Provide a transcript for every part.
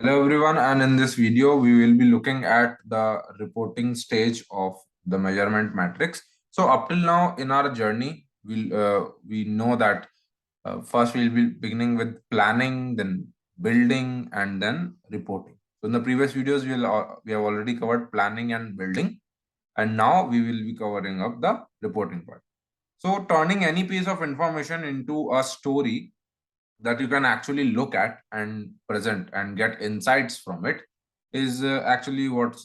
Hello everyone, and in this video we will be looking at the reporting stage of the measurement matrix. So up till now in our journey, we know that first we'll be beginning with planning, then building, and then reporting. So in the previous videos we have already covered planning and building, and now we will be covering up the reporting part. So turning any piece of information into a story that you can actually look at and present and get insights from it is actually what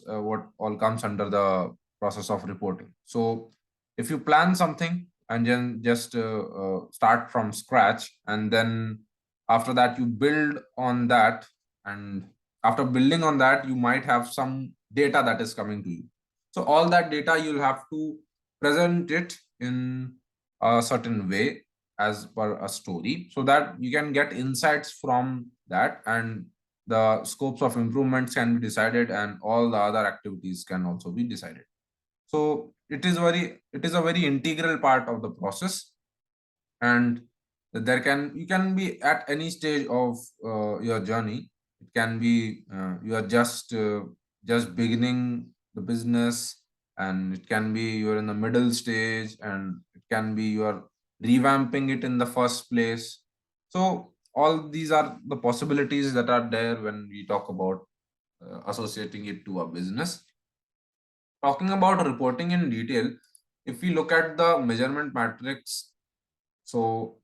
all comes under the process of reporting. So if you plan something and then just start from scratch, and then after that you build on that, and after building on that you might have some data that is coming to you. So all that data you'll have to present it in a certain way as per a story, so that you can get insights from that, and the scopes of improvements can be decided, and all the other activities can also be decided. So it is a very integral part of the process, and you can be at any stage of your journey. It can be you are just beginning the business, and it can be you're in the middle stage, and it can be you are revamping it in the first place. So all these are the possibilities that are there when we talk about associating it to a business. Talking about reporting in detail, if we look at the measurement matrix, so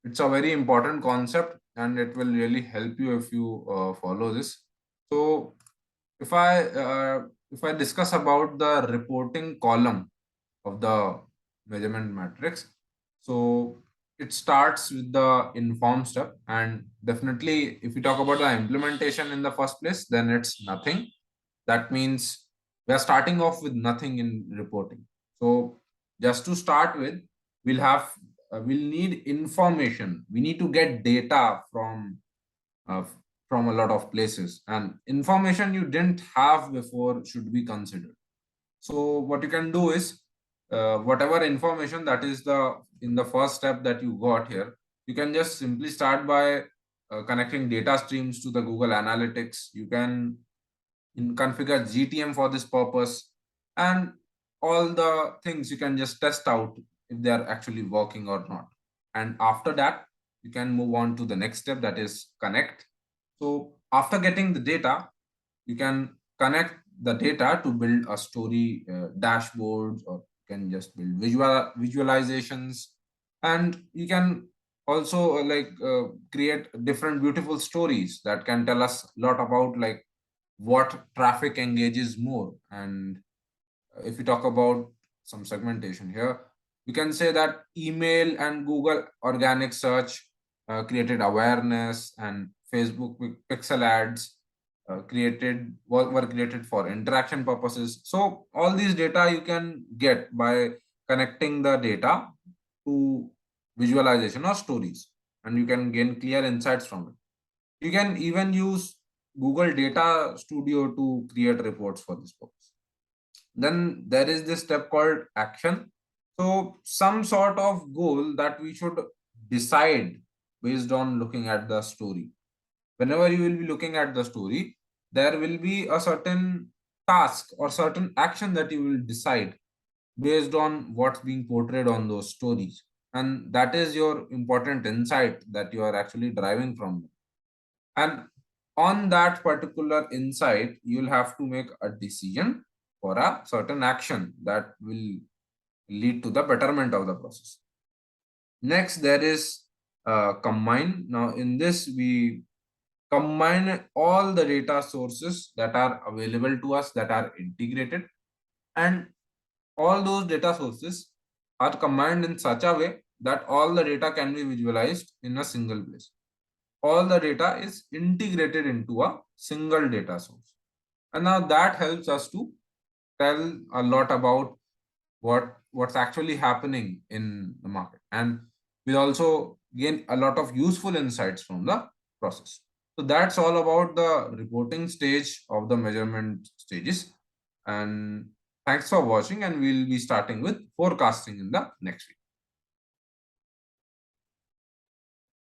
it's a very important concept, and it will really help you if you follow this. So if I if I discuss about the reporting column of the measurement matrix, so it starts with the inform step, and definitely if we talk about the implementation in the first place, then it's nothing. That means we are starting off with nothing in reporting. So just to start with, we'll need information. We need to get data uh, from a lot of places, and information you didn't have before should be considered. So what you can do is, whatever information that is the in the first step that you got here, you can just simply start by connecting data streams to the Google Analytics. You can configure GTM for this purpose, and all the things you can just test out if they are actually working or not. And after that, you can move on to the next step, that is connect. So after getting the data, you can connect the data to build a story, dashboards, or you can just build visualizations, and you can also create different beautiful stories that can tell us a lot about like what traffic engages more. And if we talk about some segmentation here, we can say that email and Google organic search created awareness, and Facebook pixel ads were created for interaction purposes. So all these data you can get by connecting the data to visualization or stories, and you can gain clear insights from it. You can even use Google Data Studio to create reports for this purpose. Then there is this step called action. So some sort of goal that we should decide based on looking at the story. Whenever you will be looking at the story, there will be a certain task or certain action that you will decide based on what's being portrayed on those stories. And that is your important insight that you are actually driving from. And on that particular insight, you'll have to make a decision for a certain action that will lead to the betterment of the process. Next, there is combine. Now, in this, we combine all the data sources that are available to us that are integrated, and all those data sources are combined in such a way that all the data can be visualized in a single place. All the data is integrated into a single data source. And now that helps us to tell a lot about what's actually happening in the market. And we also gain a lot of useful insights from the process. So that's all about the reporting stage of the measurement stages. And thanks for watching, and we'll be starting with forecasting in the next week.